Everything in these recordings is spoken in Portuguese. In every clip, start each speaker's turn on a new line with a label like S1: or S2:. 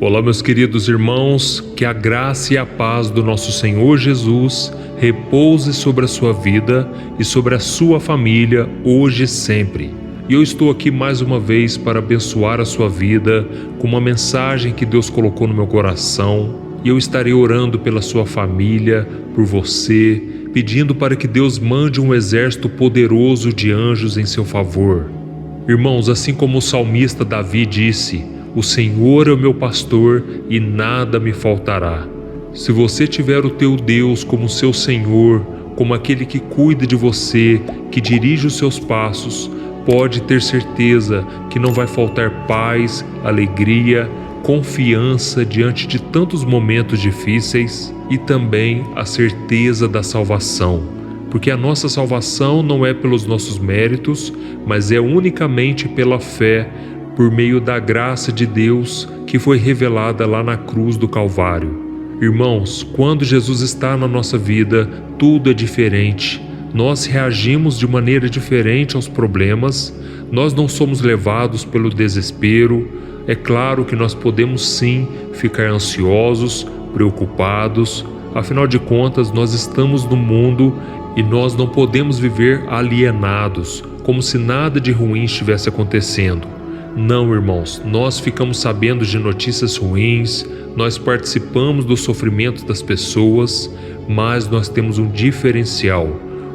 S1: Olá, meus queridos irmãos, que a graça e a paz do nosso Senhor Jesus repouse sobre a sua vida e sobre a sua família, hoje e sempre. E eu estou aqui mais uma vez para abençoar a sua vida com uma mensagem que Deus colocou no meu coração. E eu estarei orando pela sua família, por você, pedindo para que Deus mande um exército poderoso de anjos em seu favor. Irmãos, assim como o salmista Davi disse: "O Senhor é o meu pastor e nada me faltará." Se você tiver o teu Deus como seu Senhor, como aquele que cuida de você, que dirige os seus passos, pode ter certeza que não vai faltar paz, alegria, confiança diante de tantos momentos difíceis e também a certeza da salvação. Porque a nossa salvação não é pelos nossos méritos, mas é unicamente pela fé, por meio da graça de Deus que foi revelada lá na cruz do Calvário. Irmãos, quando Jesus está na nossa vida, tudo é diferente. Nós reagimos de maneira diferente aos problemas, nós não somos levados pelo desespero. É claro que nós podemos sim ficar ansiosos, preocupados, afinal de contas nós estamos no mundo e nós não podemos viver alienados, como se nada de ruim estivesse acontecendo. Não, irmãos, nós ficamos sabendo de notícias ruins, nós participamos do sofrimento das pessoas, mas nós temos um diferencial.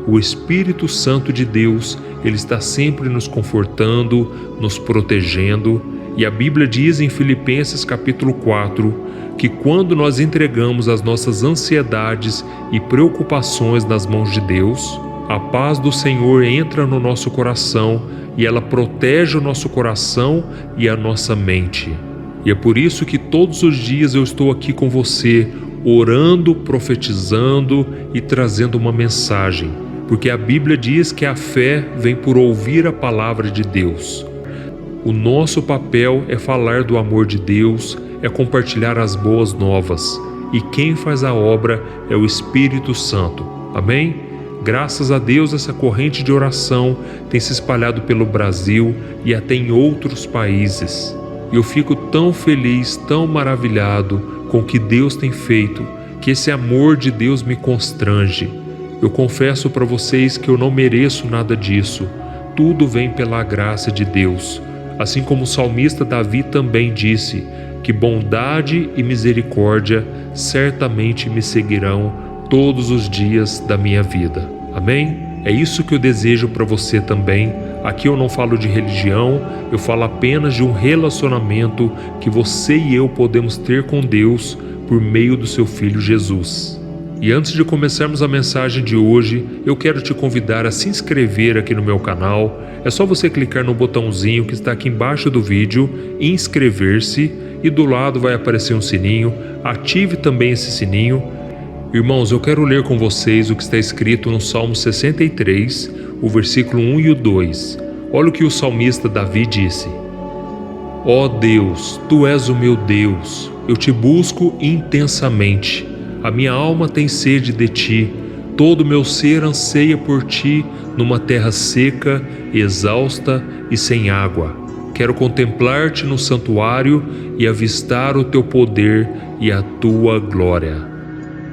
S1: O Espírito Santo de Deus, ele está sempre nos confortando, nos protegendo, e a Bíblia diz em Filipenses capítulo 4 que quando nós entregamos as nossas ansiedades e preocupações nas mãos de Deus, a paz do Senhor entra no nosso coração e ela protege o nosso coração e a nossa mente. E é por isso que todos os dias eu estou aqui com você, orando, profetizando e trazendo uma mensagem. Porque a Bíblia diz que a fé vem por ouvir a palavra de Deus. O nosso papel é falar do amor de Deus, é compartilhar as boas novas. E quem faz a obra é o Espírito Santo. Amém? Graças a Deus, essa corrente de oração tem se espalhado pelo Brasil e até em outros países. E eu fico tão feliz, tão maravilhado com o que Deus tem feito, que esse amor de Deus me constrange. Eu confesso para vocês que eu não mereço nada disso. Tudo vem pela graça de Deus. Assim como o salmista Davi também disse que bondade e misericórdia certamente me seguirão todos os dias da minha vida. Amém? É isso que eu desejo para você também. Aqui eu não falo de religião, eu falo apenas de um relacionamento que você e eu podemos ter com Deus por meio do seu Filho Jesus. E antes de começarmos a mensagem de hoje, eu quero te convidar a se inscrever aqui no meu canal. É só você clicar no botãozinho que está aqui embaixo do vídeo, inscrever-se, e do lado vai aparecer um sininho. Ative também esse sininho. Irmãos, eu quero ler com vocês o que está escrito no Salmo 63, o versículo 1 e o 2. Olha o que o salmista Davi disse: "Ó Deus, Tu és o meu Deus, eu te busco intensamente. A minha alma tem sede de Ti, todo o meu ser anseia por Ti numa terra seca, exausta e sem água. Quero contemplar-Te no santuário e avistar o Teu poder e a Tua glória."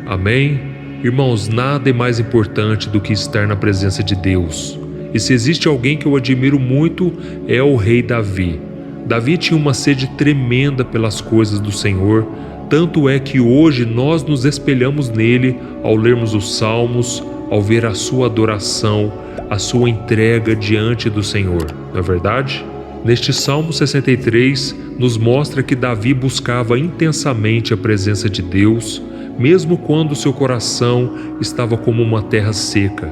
S1: Amém? Irmãos, nada é mais importante do que estar na presença de Deus. E se existe alguém que eu admiro muito, é o rei Davi. Davi tinha uma sede tremenda pelas coisas do Senhor, tanto é que hoje nós nos espelhamos nele ao lermos os salmos, ao ver a sua adoração, a sua entrega diante do Senhor. Não é verdade? Neste Salmo 63, nos mostra que Davi buscava intensamente a presença de Deus, mesmo quando seu coração estava como uma terra seca.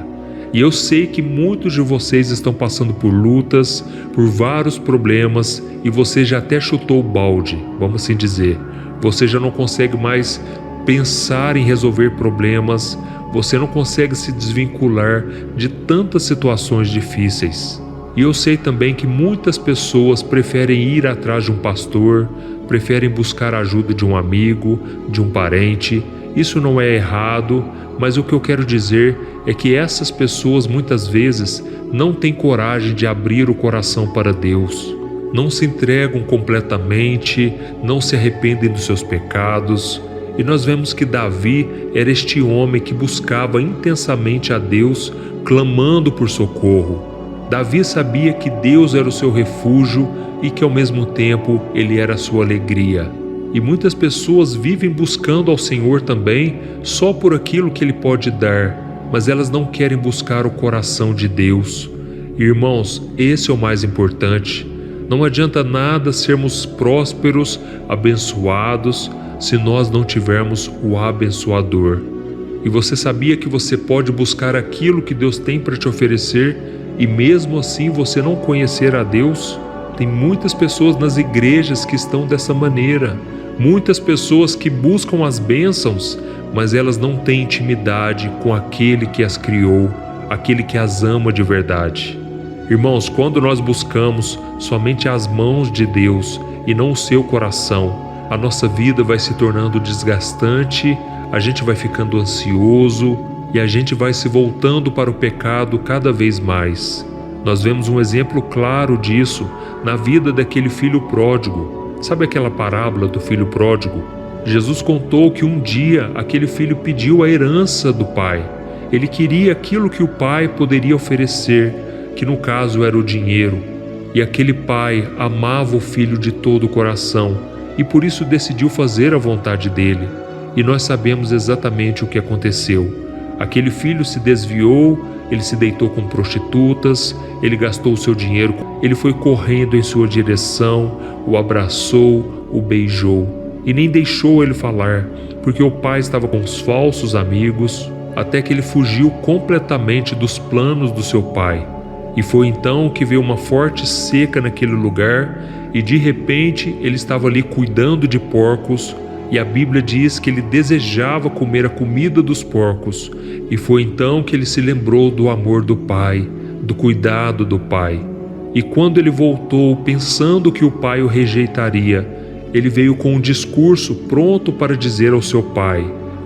S1: E eu sei que muitos de vocês estão passando por lutas, por vários problemas, e você já até chutou o balde, vamos assim dizer. Você já não consegue mais pensar em resolver problemas, você não consegue se desvincular de tantas situações difíceis. E eu sei também que muitas pessoas preferem ir atrás de um pastor, preferem buscar a ajuda de um amigo, de um parente. Isso não é errado, mas o que eu quero dizer é que essas pessoas muitas vezes não têm coragem de abrir o coração para Deus. não se entregam completamente, não se arrependem dos seus pecados. E nós vemos que Davi era este homem que buscava intensamente a Deus, clamando por socorro. Davi sabia que Deus era o seu refúgio e que ao mesmo tempo ele era a sua alegria. E muitas pessoas vivem buscando ao Senhor também só por aquilo que Ele pode dar, mas elas não querem buscar o coração de Deus. Irmãos, esse é o mais importante. Não adianta nada sermos prósperos, abençoados, se nós não tivermos o abençoador. E você sabia que você pode buscar aquilo que Deus tem para te oferecer e mesmo assim você não conhecer a Deus? Tem muitas pessoas nas igrejas que estão dessa maneira. Muitas pessoas que buscam as bênçãos, mas elas não têm intimidade com aquele que as criou, aquele que as ama de verdade. Irmãos, quando nós buscamos somente as mãos de Deus e não o seu coração, a nossa vida vai se tornando desgastante, a gente vai ficando ansioso e a gente vai se voltando para o pecado cada vez mais. Nós vemos um exemplo claro disso na vida daquele filho pródigo. Sabe aquela parábola do filho pródigo? Jesus contou que um dia aquele filho pediu a herança do pai. Ele queria aquilo que o pai poderia oferecer, que no caso era o dinheiro. E aquele pai amava o filho de todo o coração e por isso decidiu fazer a vontade dele. E nós sabemos exatamente o que aconteceu. Aquele filho se desviou, ele se deitou com prostitutas, ele gastou o seu dinheiro, ele foi correndo em sua direção, o abraçou, o beijou e nem deixou ele falar, porque o pai estava com os falsos amigos, até que ele fugiu completamente dos planos do seu pai. E foi então que veio uma forte seca naquele lugar e de repente ele estava ali cuidando de porcos e a Bíblia diz que ele desejava comer a comida dos porcos e foi então que ele se lembrou do amor do pai, do cuidado do pai. E quando ele voltou pensando que o pai o rejeitaria, ele veio com um discurso pronto para dizer ao seu pai: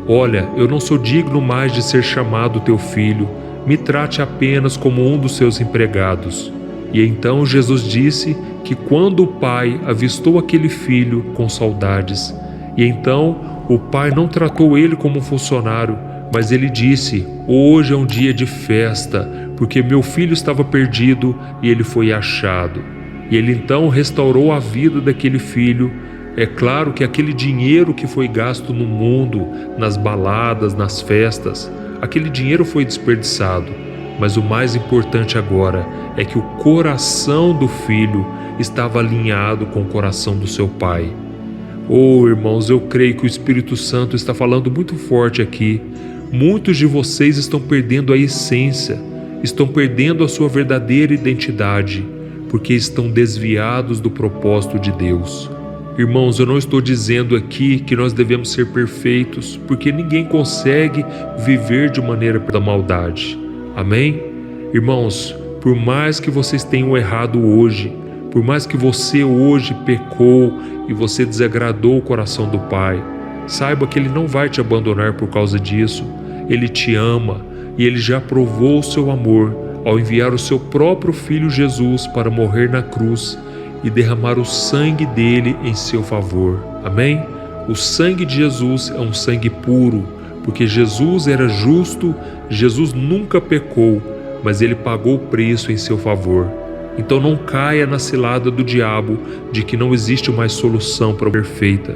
S1: olha, eu não sou digno mais de ser chamado teu filho, me trate apenas como um dos seus empregados. E então Jesus disse que quando o pai avistou aquele filho com saudades, e então o pai não tratou ele como um funcionário, mas ele disse: hoje é um dia de festa, porque meu filho estava perdido e ele foi achado. E ele então restaurou a vida daquele filho. É claro que aquele dinheiro que foi gasto no mundo, nas baladas, nas festas, aquele dinheiro foi desperdiçado, mas o mais importante agora é que o coração do filho estava alinhado com o coração do seu pai. Oh, irmãos, eu creio que o Espírito Santo está falando muito forte aqui. Muitos de vocês estão perdendo a essência, estão perdendo a sua verdadeira identidade, porque estão desviados do propósito de Deus. Irmãos, eu não estou dizendo aqui que nós devemos ser perfeitos, porque ninguém consegue viver de maneira da maldade. Amém? Irmãos, por mais que vocês tenham errado hoje, por mais que você hoje pecou e você desagradou o coração do Pai, saiba que Ele não vai te abandonar por causa disso. Ele te ama e Ele já provou o seu amor ao enviar o seu próprio Filho Jesus para morrer na cruz e derramar o sangue dele em seu favor. Amém? O sangue de Jesus é um sangue puro, porque Jesus era justo, Jesus nunca pecou, mas ele pagou o preço em seu favor. Então não caia na cilada do diabo de que não existe mais solução para o perfeita.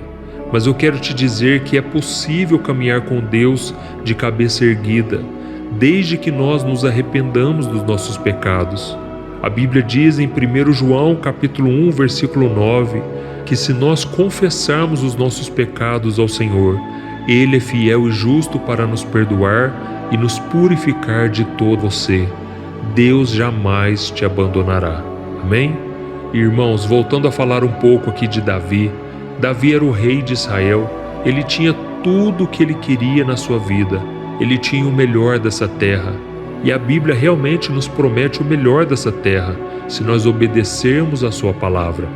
S1: Mas eu quero te dizer que é possível caminhar com Deus de cabeça erguida, desde que nós nos arrependamos dos nossos pecados. A Bíblia diz em 1 João capítulo 1, versículo 9, que se nós confessarmos os nossos pecados ao Senhor, Ele é fiel e justo para nos perdoar e nos purificar de todo você. Deus jamais te abandonará. Amém? Irmãos, voltando a falar um pouco aqui de Davi. Davi era o rei de Israel. Ele tinha tudo o que ele queria na sua vida. Ele tinha o melhor dessa terra. E a Bíblia realmente nos promete o melhor dessa terra, se nós obedecermos a sua palavra.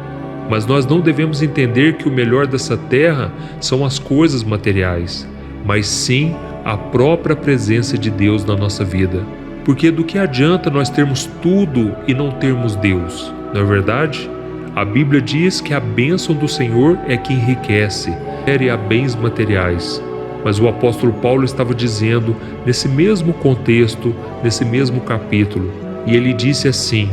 S1: Mas nós não devemos entender que o melhor dessa terra são as coisas materiais, mas sim a própria presença de Deus na nossa vida. Porque do que adianta nós termos tudo e não termos Deus, não é verdade? A Bíblia diz que a bênção do Senhor é que enriquece, refere a bens materiais. Mas o apóstolo Paulo estava dizendo, nesse mesmo contexto, nesse mesmo capítulo, e ele disse assim: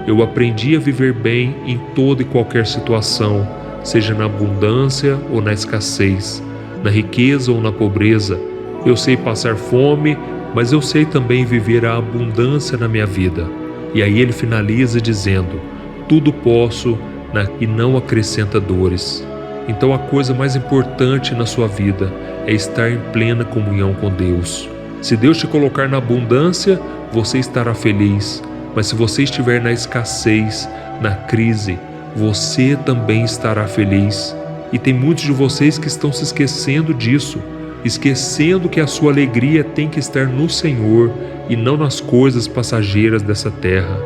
S1: eu aprendi a viver bem em toda e qualquer situação, seja na abundância ou na escassez, na riqueza ou na pobreza. Eu sei passar fome, mas eu sei também viver a abundância na minha vida. E aí ele finaliza dizendo: tudo posso e não acrescenta dores. Então a coisa mais importante na sua vida é estar em plena comunhão com Deus. Se Deus te colocar na abundância, você estará feliz. Mas se você estiver na escassez, na crise, você também estará feliz. E tem muitos de vocês que estão se esquecendo disso, esquecendo que a sua alegria tem que estar no Senhor e não nas coisas passageiras dessa terra.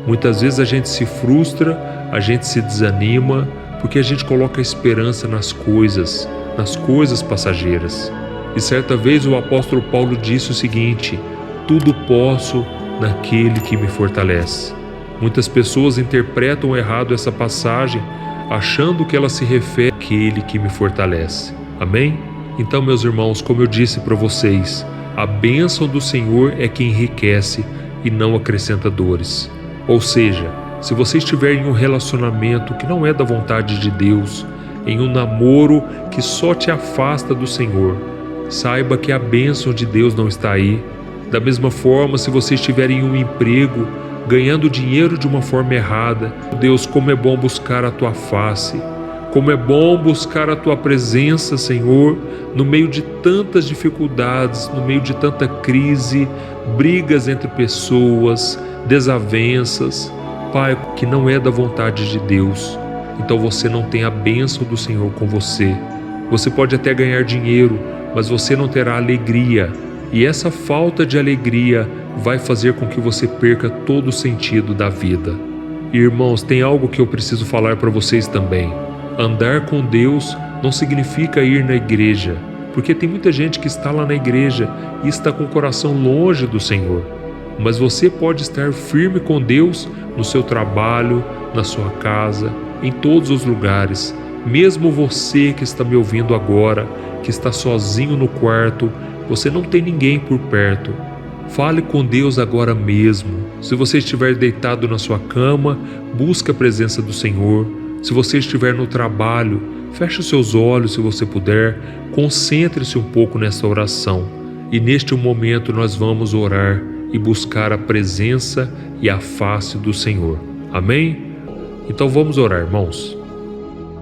S1: Muitas vezes a gente se frustra, a gente se desanima, porque a gente coloca a esperança nas coisas passageiras. E certa vez o apóstolo Paulo disse o seguinte: tudo posso naquele que me fortalece. Muitas pessoas interpretam errado essa passagem, achando que ela se refere àquele que me fortalece. Amém? Então, meus irmãos, como eu disse para vocês, a bênção do Senhor é que enriquece e não acrescenta dores. Ou seja, se você estiver em um relacionamento que não é da vontade de Deus, em um namoro que só te afasta do Senhor, saiba que a bênção de Deus não está aí. Da mesma forma, se você estiver em um emprego, ganhando dinheiro de uma forma errada, Deus, como é bom buscar a tua face, como é bom buscar a tua presença, Senhor, no meio de tantas dificuldades, no meio de tanta crise, brigas entre pessoas, desavenças, Pai, que não é da vontade de Deus. Então você não tem a bênção do Senhor com você. Você pode até ganhar dinheiro, mas você não terá alegria. E essa falta de alegria vai fazer com que você perca todo o sentido da vida. Irmãos, tem algo que eu preciso falar para vocês também. Andar com Deus não significa ir na igreja, porque tem muita gente que está lá na igreja e está com o coração longe do Senhor. Mas você pode estar firme com Deus no seu trabalho, na sua casa, em todos os lugares. Mesmo você que está me ouvindo agora, que está sozinho no quarto, você não tem ninguém por perto. Fale com Deus agora mesmo. Se você estiver deitado na sua cama, busque a presença do Senhor. Se você estiver no trabalho, feche os seus olhos se você puder, concentre-se um pouco nessa oração. E neste momento nós vamos orar e buscar a presença e a face do Senhor. Amém? Então vamos orar, irmãos.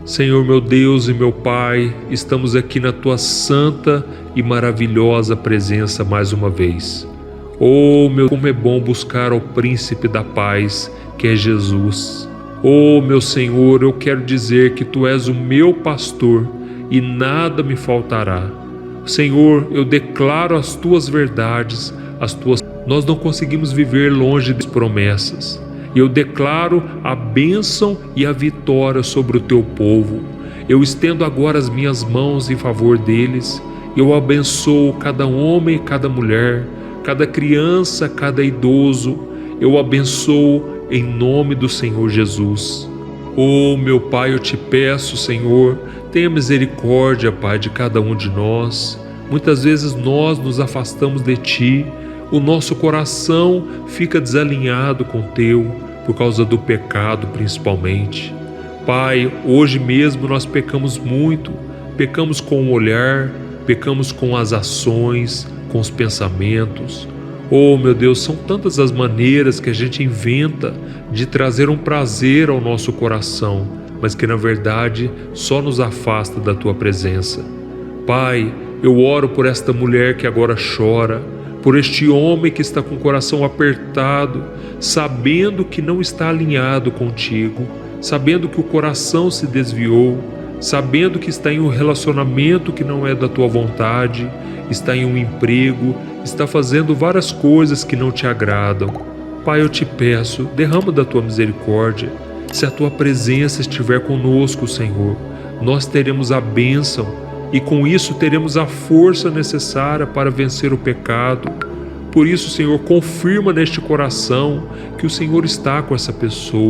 S1: Senhor, meu Deus e meu Pai, estamos aqui na Tua santa e maravilhosa presença mais uma vez. Oh, como é bom buscar ao Príncipe da Paz, que é Jesus. Oh, meu Senhor, eu quero dizer que Tu és o meu pastor e nada me faltará. Senhor, eu declaro as Tuas verdades, Nós não conseguimos viver longe das promessas. Eu declaro a bênção e a vitória sobre o Teu povo. Eu estendo agora as minhas mãos em favor deles. Eu abençoo cada homem e cada mulher, cada criança, cada idoso. Eu abençoo em nome do Senhor Jesus. Oh, meu Pai, eu te peço, Senhor, tenha misericórdia, Pai, de cada um de nós. Muitas vezes nós nos afastamos de Ti. O nosso coração fica desalinhado com o Teu, por causa do pecado principalmente. Pai, hoje mesmo nós pecamos muito, pecamos com o olhar, pecamos com as ações, com os pensamentos. Oh, meu Deus, são tantas as maneiras que a gente inventa de trazer um prazer ao nosso coração, mas que na verdade só nos afasta da Tua presença. Pai, eu oro por esta mulher que agora chora, por este homem que está com o coração apertado, sabendo que não está alinhado contigo, sabendo que o coração se desviou, sabendo que está em um relacionamento que não é da tua vontade, está em um emprego, está fazendo várias coisas que não te agradam. Pai, eu te peço, derrama da tua misericórdia. Se a tua presença estiver conosco, Senhor, nós teremos a bênção e com isso teremos a força necessária para vencer o pecado. Por isso, Senhor, confirma neste coração que o Senhor está com essa pessoa.